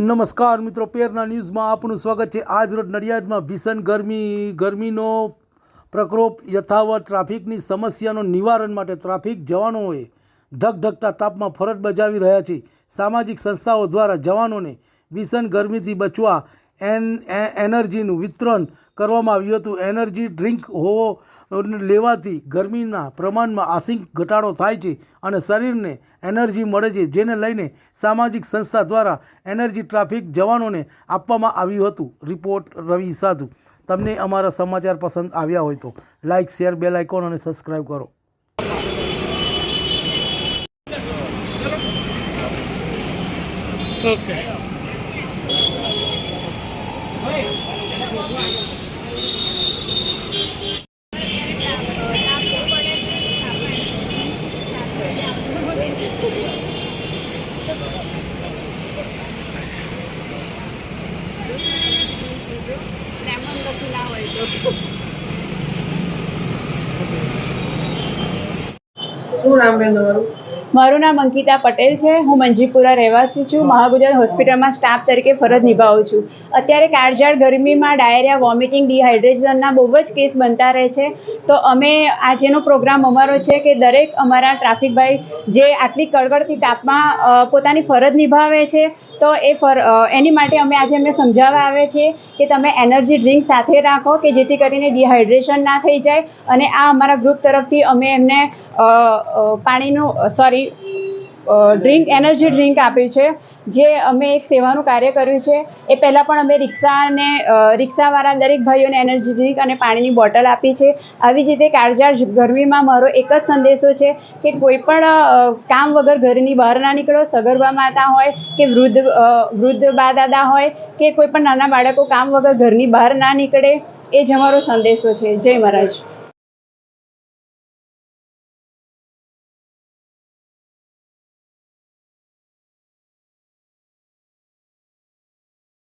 નમસ્કાર મિત્રો, પેરના ન્યૂઝમાં આપનું સ્વાગત છે। આજ રોજ નડિયાદમાં ભીષણ ગરમીનો પ્રકોપ યથાવત ટ્રાફિકની સમસ્યાનો નિવારણ માટે ટ્રાફિક જવાનોએ ધગધગતા તાપમાં ફરજ બજાવી રહ્યા છે। સામાજિક સંસ્થાઓ દ્વારા જવાનોને ભીષણ ગરમીથી બચવા એનર્જીનું વિતરણ કરવામાં આવ્યું હતું। એનર્જી ડ્રિંક લેવાથી ગરમીના પ્રમાણમાં આંશિક ઘટાડો થાય છે અને શરીરને એનર્જી મળે છે, જેને લઈને સામાજિક સંસ્થા દ્વારા એનર્જી ટ્રાફિક જવાનોને આપવામાં આવ્યું હતું। રિપોર્ટ રવિ સાધુ। તમને અમારા સમાચાર પસંદ આવ્યા હોય તો લાઇક, શેર, બેલ આઇકોન અને સબસ્ક્રાઈબ કરો। ઓકે, શું નામ બેન તમારું? મારું નામ અંકિતા પટેલ છે। હું મંજીપુરા રહેવાસી છું। મહાગુજરાત હોસ્પિટલમાં સ્ટાફ તરીકે ફરજ નિભાવું છું। અત્યારે કાળઝાળ ગરમીમાં ડાયરિયા, વોમિટિંગ, ડિહાઇડ્રેશનના બહુ જ કેસ બનતા રહે છે। તો અમે આજનો પ્રોગ્રામ અમારો છે કે દરેક અમારા ટ્રાફિકભાઈ જે આટલી કડકડતી તાપમાં પોતાની ફરજ નિભાવે છે, તો એની માટે અમે આજે એમને સમજાવવા આવે છે કે તમે એનર્જી ડ્રિંક સાથે રાખો કે જેથી કરીને ડિહાઇડ્રેશન ના થઈ જાય। અને આ અમારા ગ્રુપ તરફથી અમે એમને એનર્જી ડ્રિંક આપી છે, જે અમે એક સેવાનું કાર્ય કર્યું છે। એ પહેલાં પણ અમે રિક્ષાવાળા દરેક ભાઈઓને એનર્જી ડ્રિંક અને પાણીની બોટલ આપી છે। આવી જ રીતે કાળઝાળ ગરમીમાં મારો એક જ સંદેશો છે કે કોઈ પણ કામ વગર ઘરની બહાર ના નીકળો। સગર્ભા માતા હોય કે વૃદ્ધ બા દાદા હોય કે કોઈ પણ નાના બાળકો કામ વગર ઘરની બહાર ના નીકળે, એ જ અમારો સંદેશો છે। જય મહારાજ।